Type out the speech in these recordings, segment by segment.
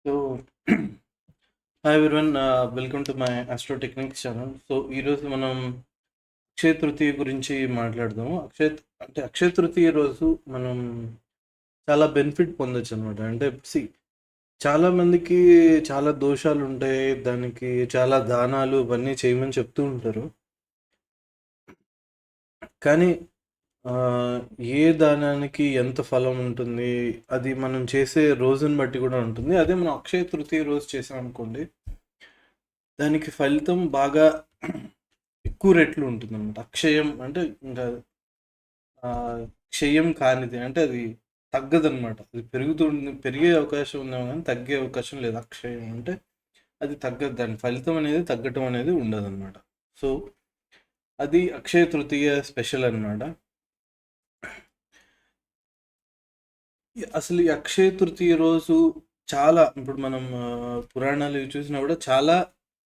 So hi everyone, welcome to my astro techniques channel. So ఈరోజు మనం అక్షయ తృతీయ గురించి మాట్లాడదాము. అక్షయ తృతీయ రోజు మనం చాలా బెనిఫిట్ పొందొచ్చు అనమాట. అంటే చాలా మందికి చాలా దోషాలు ఉంటాయి, దానికి చాలా దానాలు ఇవన్నీ చేయమని చెప్తూ ఉంటారు. కానీ ఏ దానానికి ఎంత ఫలం ఉంటుంది, అది మనం చేసే రోజుని బట్టి కూడా ఉంటుంది. అదే మనం అక్షయ తృతీయ రోజు చేసాం అనుకోండి, దానికి ఫలితం బాగా ఎక్కువ రెట్లు ఉంటుందన్నమాట. అక్షయం అంటే ఇంకా క్షయం కానిది, అంటే అది తగ్గదన్నమాట. అది పెరిగే అవకాశం ఉందేమో కానీ తగ్గే అవకాశం లేదు. అక్షయం అంటే అది తగ్గదు, దాని ఫలితం అనేది తగ్గటం అనేది ఉండదన్నమాట. సో అది అక్షయ తృతీయ స్పెషల్ అన్నమాట. అసలు ఈ అక్షయ తృతీయ రోజు చాలా, ఇప్పుడు మనం పురాణాలు చూసినా కూడా చాలా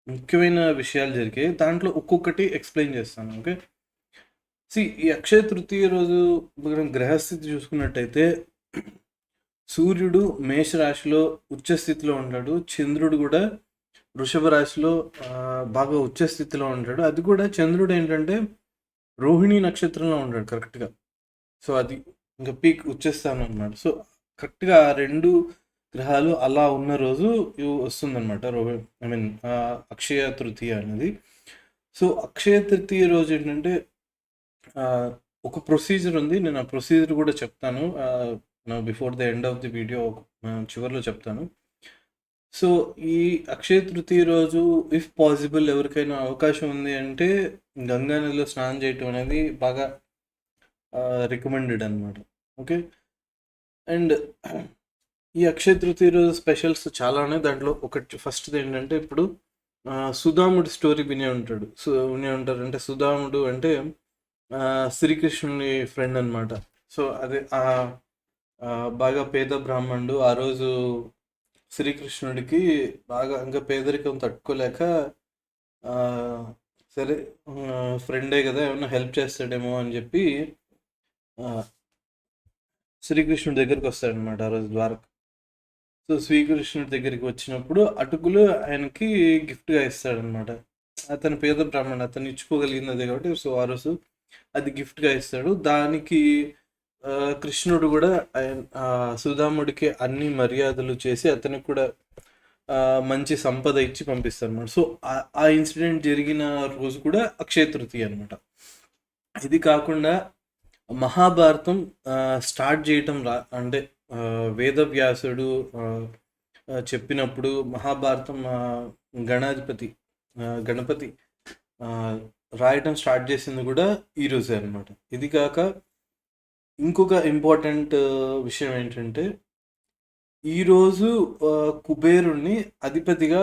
ముఖ్యమైన విషయాలు జరిగాయి. దాంట్లో ఒక్కొక్కటి ఎక్స్ప్లెయిన్ చేస్తాను. ఓకే, ఈ అక్షయ తృతీయ రోజు మనం గ్రహస్థితి చూసుకున్నట్టయితే సూర్యుడు మేషరాశిలో ఉచ్చస్థితిలో ఉంటాడు, చంద్రుడు కూడా వృషభ రాశిలో బాగా ఉచ్చస్థితిలో ఉంటాడు. అది కూడా చంద్రుడు ఏంటంటే రోహిణి నక్షత్రంలో ఉంటాడు కరెక్ట్గా. సో అది ఇంకా పీక్ ఉచ్చస్థానం అన్నమాట. సో కరెక్ట్గా ఆ రెండు గ్రహాలు అలా ఉన్న రోజు వస్తుందన్నమాట అక్షయ తృతీయ అనేది. సో అక్షయ తృతీయ రోజు ఏంటంటే ఒక ప్రొసీజర్ ఉంది. నేను ఆ ప్రొసీజర్ కూడా చెప్తాను before the end of the video, చివరిలో చెప్తాను. సో ఈ అక్షయ తృతీయ రోజు ఇఫ్ పాసిబుల్ ఎవరికైనా అవకాశం ఉంది అంటే గంగా నదిలో స్నానం చేయటం అనేది బాగా రికమెండెడ్ అనమాట. ఓకే, అండ్ ఈ అక్షయ తృతీయ రోజు స్పెషల్స్ చాలా ఉన్నాయి. దాంట్లో ఒకటి ఫస్ట్ది ఏంటంటే, ఇప్పుడు సుధాముడి స్టోరీ వినే ఉంటారు. అంటే సుధాముడు అంటే శ్రీకృష్ణుని ఫ్రెండ్ అనమాట. సో అదే బాగా పేద బ్రాహ్మణుడు. ఆ రోజు శ్రీకృష్ణుడికి బాగా ఇంకా పేదరికం తట్టుకోలేక, సరే ఫ్రెండే కదా ఏమన్నా హెల్ప్ చేస్తాడేమో అని చెప్పి శ్రీకృష్ణుడి దగ్గరికి వస్తాడనమాట ఆ రోజు ద్వారక. సో శ్రీకృష్ణుడి దగ్గరికి వచ్చినప్పుడు అటుకులు ఆయనకి గిఫ్ట్గా ఇస్తాడనమాట. అతను పేద బ్రాహ్మణుడు, అతను ఇచ్చుకోగలిగింది అదే కాబట్టి సో ఆ రోజు అది గిఫ్ట్గా ఇస్తాడు. దానికి కృష్ణుడు కూడా సుధాముడికి అన్ని మర్యాదలు చేసి అతనికి కూడా మంచి సంపద ఇచ్చి పంపిస్తాడు అనమాట. సో ఆ ఇన్సిడెంట్ జరిగిన రోజు కూడా అక్షయ తృతీయ అనమాట. ఇది కాకుండా మహాభారతం స్టార్ట్ చేయటం అంటే వేదవ్యాసుడు చెప్పినప్పుడు మహాభారతం గణపతి రాయటం స్టార్ట్ చేసింది కూడా ఈరోజే అనమాట. ఇది కాక ఇంకొక ఇంపార్టెంట్ విషయం ఏంటంటే, ఈరోజు కుబేరుణ్ణి అధిపతిగా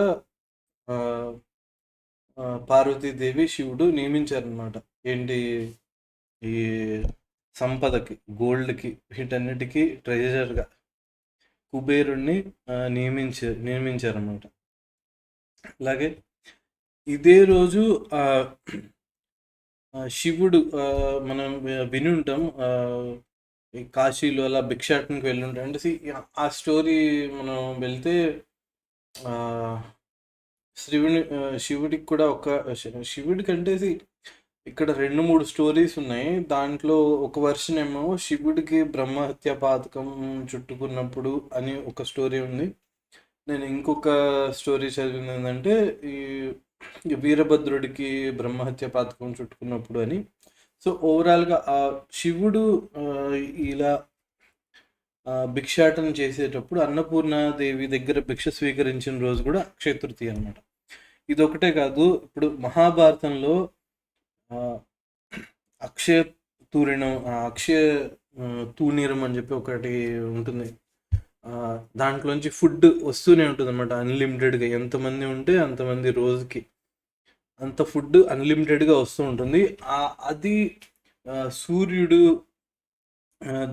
పార్వతీదేవి శివుడు నియమించారనమాట. ఏంటి, ఈ సంపదకి, గోల్డ్కి, వీటన్నిటికీ ట్రెజరర్గా కుబేరుణ్ణి నియమించారన్నమాట. అలాగే ఇదే రోజు శివుడు మనం విని ఉంటాం, కాశీలో అలా భిక్షాటనకి వెళ్ళి ఉంటాం. అంటే ఆ స్టోరీ మనం వెళ్తే శివుడికి కూడా శివుడి కంటే ఇక్కడ 2-3 స్టోరీస్ ఉన్నాయి. దాంట్లో ఒక వర్షన్ ఏమో శివుడికి బ్రహ్మహత్య పాతకం చుట్టుకున్నప్పుడు అని ఒక స్టోరీ ఉంది. నేను ఇంకొక స్టోరీ చదివింది ఏంటంటే, ఈ వీరభద్రుడికి బ్రహ్మహత్య పాతకం చుట్టుకున్నప్పుడు అని. సో ఓవరాల్గా ఆ శివుడు ఇలా భిక్షాటన చేసేటప్పుడు అన్నపూర్ణాదేవి దగ్గర భిక్ష స్వీకరించిన రోజు కూడా అక్షయ తృతీయ అనమాట. ఇదొకటే కాదు, ఇప్పుడు మహాభారతంలో అక్షయ తూణీరం అని చెప్పి ఒకటి ఉంటుంది. దాంట్లోంచి ఫుడ్ వస్తూనే ఉంటుంది అనమాట అన్లిమిటెడ్గా. ఎంతమంది ఉంటే అంతమంది రోజుకి అంత ఫుడ్ అన్లిమిటెడ్గా వస్తూ ఉంటుంది. అది సూర్యుడు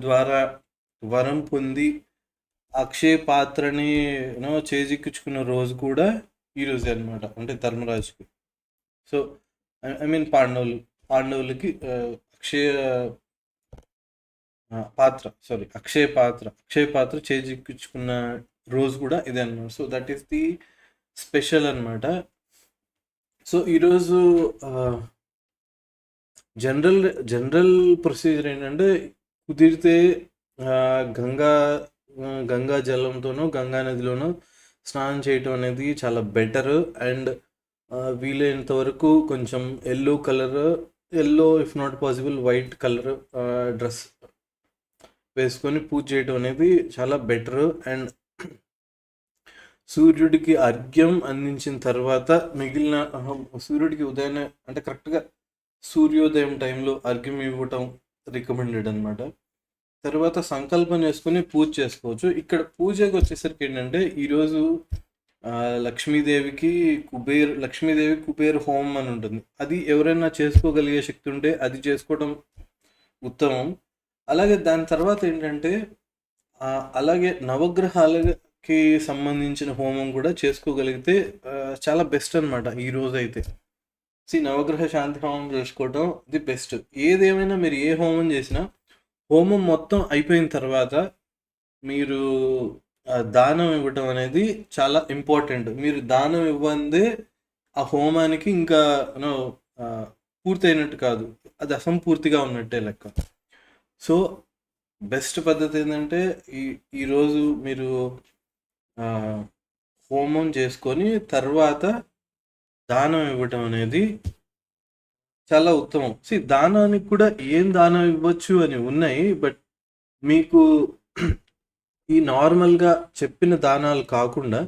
ద్వారా వరం పొంది అక్షయ పాత్రని చేజిక్కించుకున్న రోజు కూడా ఈరోజే అనమాట. అంటే ధర్మరాజుకి. సో పాండవులకి అక్షయ పాత్ర చేజిక్కించుకున్న రోజు కూడా ఇదే అనమాట. So that is the special అనమాట. సో ఈరోజు జనరల్ జనరల్ ప్రొసీజర్ ఏంటంటే కుదిరితే గంగా గంగా జలంతోనో గంగా నదిలోనో స్నానం చేయటం అనేది చాలా బెటర్. అండ్ వీలైనంత వరకు కొంచెం yellow if not possible white colour dress వేసుకొని పూజ చేయటం అనేది చాలా బెటర్. అండ్ సూర్యుడికి అర్ఘ్యం అందించిన తర్వాత మిగిలిన సూర్యుడికి ఉదయాన్నే అంటే కరెక్ట్గా సూర్యోదయం టైంలో అర్ఘ్యం ఇవ్వటం రికమెండెడ్ అనమాట. తర్వాత సంకల్పం చేసుకుని పూజ చేసుకోవచ్చు. ఇక్కడ పూజకి వచ్చేసరికి ఏంటంటే ఈరోజు లక్ష్మీదేవి కుబేర్ హోమం అని ఉంటుంది. అది ఎవరైనా చేసుకోగలిగే శక్తి ఉంటే అది చేసుకోవడం ఉత్తమం. అలాగే దాని తర్వాత ఏంటంటే అలాగే నవగ్రహాలకి సంబంధించిన హోమం కూడా చేసుకోగలిగితే చాలా బెస్ట్ అనమాట ఈ రోజు అయితే. నవగ్రహ శాంతి హోమం చేసుకోవడం ది బెస్ట్. ఏదేమైనా మీరు ఏ హోమం చేసినా హోమం మొత్తం అయిపోయిన తర్వాత మీరు దానం ఇవ్వటం అనేది చాలా ఇంపార్టెంట్. మీరు దానం ఇవ్వందే ఆ హోమానికి ఇంకా పూర్తయినట్టు కాదు, అది అసంపూర్తిగా ఉన్నట్టే లెక్క. సో బెస్ట్ పద్ధతి ఏంటంటే ఈరోజు మీరు హోమం చేసుకొని తర్వాత దానం ఇవ్వటం అనేది చాలా ఉత్తమం. దానానికి కూడా ఏం దానం ఇవ్వచ్చు అని ఉన్నాయి. బట్ మీకు ఈ నార్మల్గా చెప్పిన దానాలు కాకుండా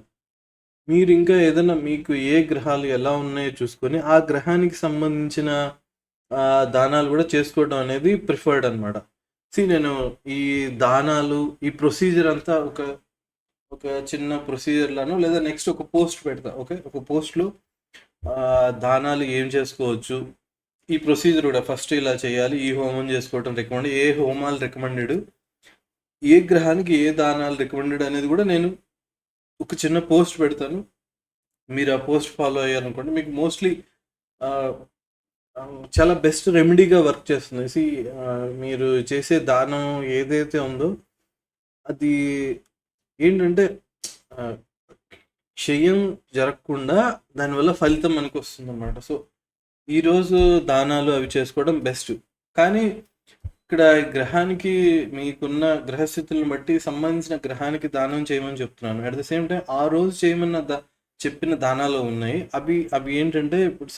మీరు ఇంకా ఏదైనా మీకు ఏ గ్రహాలు ఎలా ఉన్నాయో చూసుకొని ఆ గ్రహానికి సంబంధించిన దానాలు కూడా చేసుకోవడం అనేది ప్రిఫర్డ్ అనమాట. నేను ఈ దానాలు ఈ ప్రొసీజర్ అంతా ఒక చిన్న ప్రొసీజర్లను లేదా నెక్స్ట్ ఒక పోస్ట్ పెడతా. ఓకే, ఒక పోస్ట్లో దానాలు ఏం చేసుకోవచ్చు, ఈ ప్రొసీజర్ కూడా ఫస్ట్ ఇలా చేయాలి, ఈ హోమం చేసుకోవటం రికమెండ్, ఏ హోమాలు రికమెండెడ్, ఏ గ్రహానికి ఏ దానాలు రికమెండెడ్ అనేది కూడా నేను ఒక చిన్న పోస్ట్ పెడతాను. మీరు ఆ పోస్ట్ ఫాలో అయ్యారనుకోండి మీకు మోస్ట్లీ చాలా బెస్ట్ రెమెడీగా వర్క్ చేస్తుంది. మీరు చేసే దానం ఏదైతే ఉందో అది ఏంటంటే క్షయం జరగకుండా దానివల్ల ఫలితం మనకు వస్తుంది అన్నమాట. సో ఈరోజు దానాలు అవి చేసుకోవడం బెస్ట్. కానీ ఇక్కడ గ్రహానికి మీకున్న గ్రహస్థితులను బట్టి సంబంధించిన గ్రహానికి దానం చేయమని చెప్తున్నాను. అట్ ద సేమ్ టైం ఆ రోజు చేయమన్న చెప్పిన దానాలు ఉన్నాయి. అవి ఏంటంటే ఇప్పుడు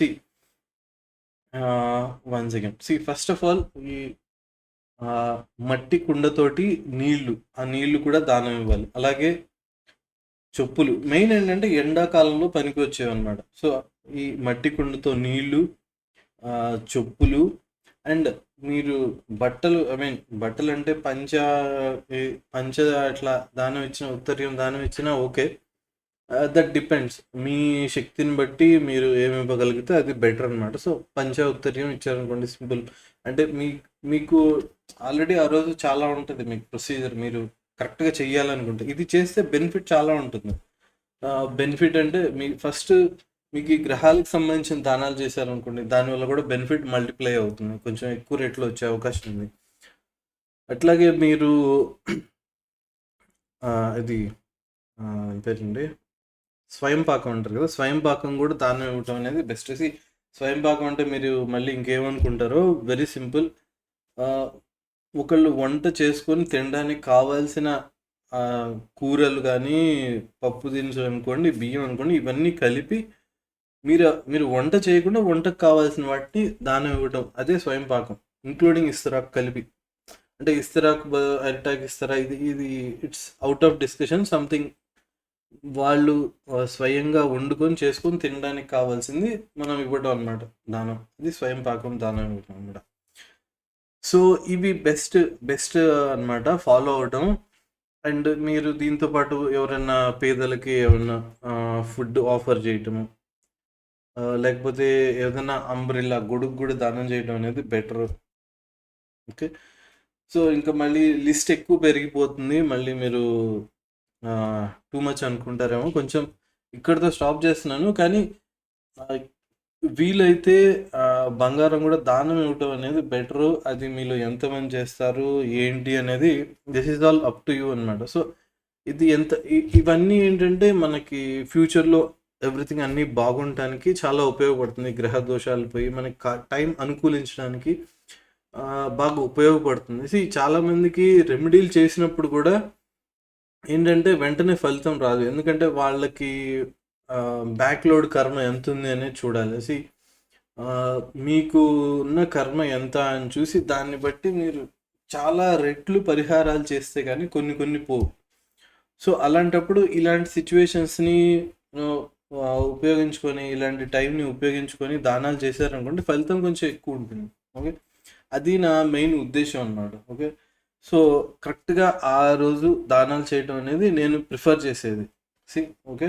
once again first of all ఈ మట్టి కుండతోటి ఆ నీళ్లు కూడా దానం ఇవ్వాలి. అలాగే చెప్పులు మెయిన్ ఏంటంటే ఎండాకాలంలో పనికి వచ్చేవి అనమాట. సో ఈ మట్టి కుండతో నీళ్లు, చెప్పులు, అండ్ మీరు బట్టలు అంటే పంచ అట్లా దానం ఇచ్చిన, ఉత్తరీయం దానం ఇచ్చినా ఓకే, దట్ డిపెండ్స్. మీ శక్తిని బట్టి మీరు ఏమి ఇవ్వగలిగితే అది బెటర్ అనమాట. సో పంచ ఉత్తరీయం ఇచ్చారనుకోండి, సింపుల్. అంటే మీకు ఆల్రెడీ ఆ రోజు చాలా ఉంటుంది మీకు ప్రొసీజర్, మీరు కరెక్ట్గా చెయ్యాలనుకుంటే ఇది చేస్తే బెనిఫిట్ చాలా ఉంటుంది. బెనిఫిట్ అంటే మీకు ఈ గ్రహాలకు సంబంధించిన దానాలు చేశారనుకోండి, దానివల్ల కూడా బెనిఫిట్ మల్టిప్లై అవుతుంది, కొంచెం ఎక్కువ రేట్లో వచ్చే అవకాశం ఉంది. అట్లాగే మీరు ఇది పేరండి స్వయం పాకం అంటారు కదా, స్వయం పాకం కూడా దానం ఇవ్వటం అనేది బెస్ట్. స్వయం పాకం అంటే మీరు మళ్ళీ ఇంకేమనుకుంటారో, వెరీ సింపుల్. ఒకళ్ళు వంట చేసుకొని తినడానికి కావాల్సిన కూరలు కానీ, పప్పు దినుసులు అనుకోండి, బియ్యం అనుకోండి, ఇవన్నీ కలిపి మీరు వంట చేయకుండా వంటకు కావాల్సిన వాటిని దానం ఇవ్వటం, అదే స్వయం పాకం, ఇంక్లూడింగ్ ఇస్తరాకు కలిపి. అంటే ఇస్తరాకు అరిటాకు ఇస్తారా, ఇది it's out of discussion. Something వాళ్ళు స్వయంగా వండుకొని చేసుకొని తినడానికి కావాల్సింది మనం ఇవ్వటం అనమాట దానం. ఇది స్వయం పాకం దానం ఇవ్వటం అనమాట. సో ఇవి బెస్ట్ అనమాట ఫాలో అవటం. అండ్ మీరు దీంతో పాటు ఎవరైనా పేదలకి ఏమన్నా ఫుడ్ ఆఫర్ చేయటము, లేకపోతే ఏదైనా అంబ్రిల్లా గొడుగు కూడా దానం చేయడం అనేది బెటర్. ఓకే, సో ఇంకా మళ్ళీ లిస్ట్ ఎక్కువ పెరిగిపోతుంది, మళ్ళీ మీరు టూ మచ్ అనుకుంటారేమో. కొంచెం ఇక్కడితో స్టాప్ చేస్తున్నాను. కానీ వీలైతే బంగారం కూడా దానం ఇవ్వటం అనేది బెటరు. అది మీలో ఎంతమంది చేస్తారు ఏంటి అనేది this is all up to you అనమాట. సో ఇది ఎంత ఇవన్నీ ఏంటంటే మనకి ఫ్యూచర్‌లో ఎవ్రీథింగ్ అన్నీ బాగుండటానికి చాలా ఉపయోగపడుతుంది. గ్రహ దోషాలు పోయి మనకి టైం అనుకూలించడానికి బాగా ఉపయోగపడుతుంది. చాలామందికి రెమెడీలు చేసినప్పుడు కూడా ఏంటంటే వెంటనే ఫలితం రాదు. ఎందుకంటే వాళ్ళకి బ్యాక్‌లోడ్ కర్మ ఎంతుంది అనేది చూడాలి. మీకు ఉన్న కర్మ ఎంత అని చూసి దాన్ని బట్టి మీరు చాలా రెట్లు పరిహారాలు చేస్తే కానీ కొన్ని కొన్ని పోవు. సో అలాంటప్పుడు ఇలాంటి సిచ్యువేషన్స్‌ని ఉపయోగించుకొని, ఇలాంటి టైంని ఉపయోగించుకొని దానాలు చేశారనుకోండి ఫలితం కొంచెం ఎక్కువ ఉంటుంది. ఓకే. అది నా మెయిన్ ఉద్దేశం అన్నమాట. ఓకే. సో కరెక్ట్‌గా ఆ రోజు దానాలు చేయడం అనేది నేను ప్రిఫర్ చేసేది. ఓకే.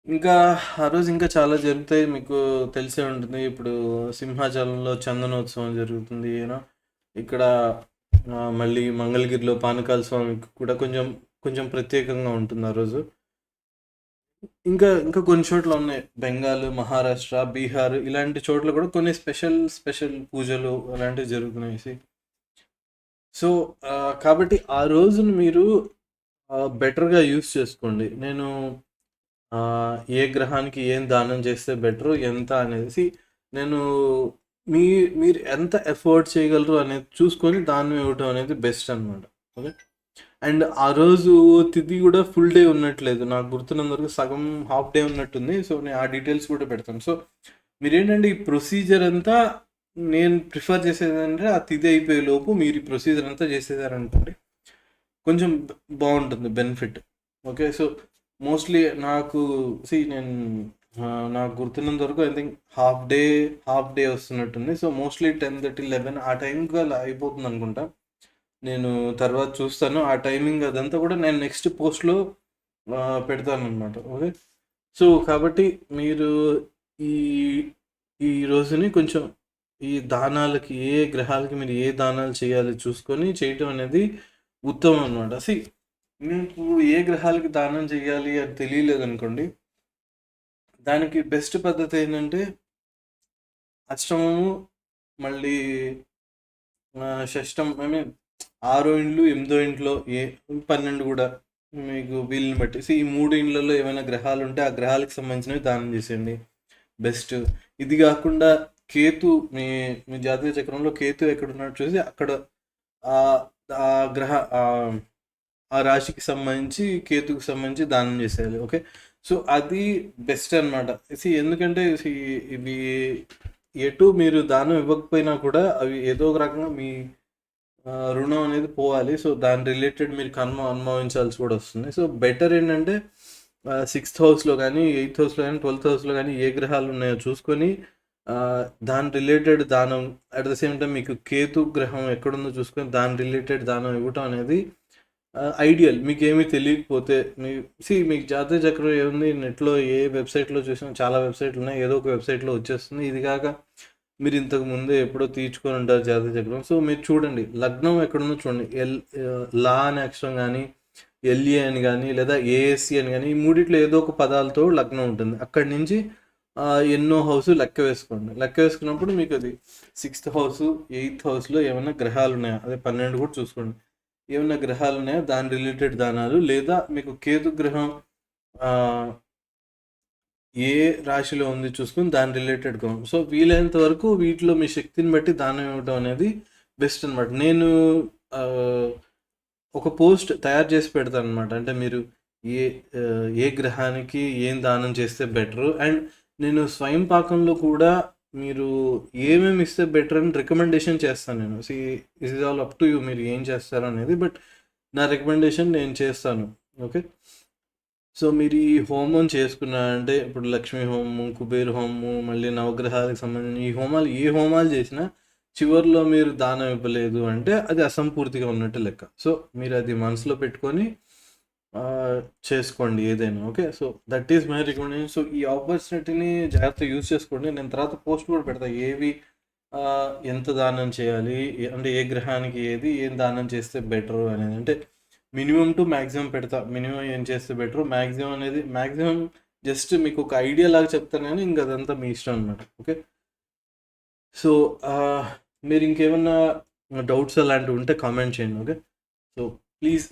ఇంకా ఆ రోజు ఇంకా చాలా జరుగుతాయి. మీకు తెలిసే ఉంటుంది. ఇప్పుడు సింహాచలంలో చందనోత్సవం జరుగుతుంది. ఇక్కడ మళ్ళీ మంగళగిరిలో పానకాల స్వామికి కూడా కొంచెం కొంచెం ప్రత్యేకంగా ఉంటుంది ఆ రోజు. ఇంకా ఇంకా కొన్ని చోట్ల ఉన్నాయి. బెంగాల్, మహారాష్ట్ర, బీహార్ ఇలాంటి చోట్ల కూడా కొన్ని స్పెషల్ పూజలు అలాంటివి జరుగుతున్నాయి. సో కాబట్టి ఆ రోజును మీరు బెటర్గా యూస్ చేసుకోండి. నేను ఏ గ్రహానికి ఏం దానం చేస్తే బెటరు ఎంత అనేది నేను మీరు ఎంత ఎఫర్ట్ చేయగలరు అనేది చూసుకొని దానం ఇవ్వటం అనేది బెస్ట్ అనమాట. ఓకే. అండ్ ఆ రోజు తిథి కూడా ఫుల్ డే ఉన్నట్లేదు. నాకు గుర్తున్నంత వరకు సగం హాఫ్ డే ఉన్నట్టుంది. సో నేను ఆ డీటెయిల్స్ కూడా పెడతాను. సో మీరేంటంటే ఈ ప్రొసీజర్ అంతా నేను ప్రిఫర్ చేసేది అంటే ఆ తిథి అయిపోయే లోపు మీరు ఈ ప్రొసీజర్ అంతా చేసేసారనుకోండి కొంచెం బాగుంటుంది బెనిఫిట్. ఓకే. సో మోస్ట్లీ నాకు నేను నాకు గుర్తున్నంత వరకు ఐ థింక్ హాఫ్ డే వస్తున్నట్టుంది. సో మోస్ట్లీ 10:30, 11 ఆ టైంకి అలా అయిపోతుంది అనుకుంటా. నేను తర్వాత చూస్తాను. ఆ టైమింగ్ అదంతా కూడా నేను నెక్స్ట్ పోస్ట్లో పెడతాను అనమాట. ఓకే. సో కాబట్టి మీరు ఈ ఈ రోజుని కొంచెం ఈ దానాలకి ఏ గ్రహాలకి మీరు ఏ దానాలు చేయాలి చూసుకొని చేయటం అనేది ఉత్తమం అనమాట. మీకు ఏ గ్రహాలకి దానం చేయాలి అని తెలియలేదు అనుకోండి, దానికి బెస్ట్ పద్ధతి ఏంటంటే అష్టమము మళ్ళీ షష్టం ఐ మీన్ 6 ఇండ్లు 8 ఇంట్లో 12 కూడా మీకు వీళ్ళని బట్టి ఈ 3 ఇండ్లలో ఏమైనా గ్రహాలు ఉంటే ఆ గ్రహాలకు సంబంధించినవి దానం చేసేయండి బెస్ట్. ఇది కాకుండా కేతు మీ జాతీయ చక్రంలో కేతు ఎక్కడున్నాడు చూసి అక్కడ ఆ గ్రహ ఆ రాశికి సంబంధించి కేతుకు సంబంధించి దానం చేసేయాలి. ఓకే. సో అది బెస్ట్ అనమాట. ఎందుకంటే ఇవి ఎటు మీరు దానం ఇవ్వకపోయినా కూడా అవి ఏదో ఒక రకంగా మీ రుణం అనేది పోవాలి. సో దాని రిలేటెడ్ మీరు కర్మ అనుభవించాల్సి కూడా వస్తుంది. సో బెటర్ ఏంటంటే 6th హౌస్లో కానీ 8th హౌస్లో కానీ 12th హౌస్లో కానీ ఏ గ్రహాలు ఉన్నాయో చూసుకొని దాని రిలేటెడ్ దానం అట్ ద సేమ్ టైం మీకు కేతు గ్రహం ఎక్కడుందో చూసుకొని దాని రిలేటెడ్ దానం ఇవ్వటం అనేది ఐడియల్. మీకు ఏమీ తెలియకపోతే మీకు జాతీయ చక్రం ఏముంది నెట్లో ఏ వెబ్సైట్లో చూసినా చాలా వెబ్సైట్లు ఉన్నాయి. ఏదో ఒక వెబ్సైట్లో వచ్చేస్తుంది. ఇది కాక మీరు ఇంతకు ముందే ఎప్పుడో తీర్చుకొని ఉంటారు జాతీయ చక్రం. సో మీరు చూడండి లగ్నం ఎక్కడుందో చూడండి. లా అనే అక్షరం కానీ ఎల్ఏ అని కానీ లేదా ఏఎస్సి అని కానీ ఈ మూడిట్లో ఏదో ఒక పదాలతో లగ్నం ఉంటుంది. అక్కడి నుంచి ఎన్నో హౌస్ లెక్క వేసుకోండి. లెక్క వేసుకున్నప్పుడు మీకు అది 6th హౌస్ 8th హౌస్లో ఏమైనా గ్రహాలు ఉన్నాయా అదే 12 కూడా చూసుకోండి. ఏమైనా గ్రహాలు ఉన్నాయా దాని రిలేటెడ్ దానాలు లేదా మీకు కేతు గ్రహం ఏ రాశిలో ఉంది చూసుకొని దాని రిలేటెడ్ కోణం. సో వీలైనంత వరకు వీటిలో మీ శక్తిని బట్టి దానం ఇవ్వడం అనేది బెస్ట్ అనమాట. నేను ఒక పోస్ట్ తయారు చేసి పెడతాను అనమాట. అంటే మీరు ఏ గ్రహానికి ఏం దానం చేస్తే బెటరు అండ్ నేను స్వయం పాకంలో కూడా మీరు ఏమేమి ఇస్తే బెటర్ అని రికమెండేషన్ చేస్తాను నేను. Is all up to you మీరు ఏం చేస్తారు అనేది. బట్ నా రికమెండేషన్ నేను చేస్తాను. ఓకే. సో మీరు ఈ హోమం చేసుకున్నారంటే ఇప్పుడు లక్ష్మీ హోమం, కుబేర హోమం, మళ్ళీ నవగ్రహాలకు సంబంధించిన ఈ హోమాలు ఏ హోమాలు చేసినా చివరిలో మీరు దానం ఇవ్వలేదు అంటే అది అసంపూర్తిగా ఉన్నట్టు లెక్క. సో మీరు అది మనసులో పెట్టుకొని చేసుకోండి ఏదైనా. Okay. So that is my recommendation. So ఈ ఆపర్చునిటీని జాగ్రత్తగా యూజ్ చేసుకోండి. నేను తర్వాత పోస్ట్ కూడా పెడతాను ఏవి ఎంత దానం చేయాలి అంటే ఏ గ్రహానికి ఏం దానం చేస్తే బెటరు అనేది. అంటే మినిమం టు మ్యాక్సిమం పెడతా. మినిమం ఏం చేస్తే బెటరు మ్యాక్సిమం అనేది మ్యాక్సిమం జస్ట్ మీకు ఒక ఐడియా లాగా చెప్తాను కానీ ఇంకా అదంతా మీ ఇష్టం అనమాట. ఓకే. సో మీరు ఇంకేమన్నా డౌట్స్ అలాంటివి ఉంటే కామెంట్ చేయండి. ఓకే. So please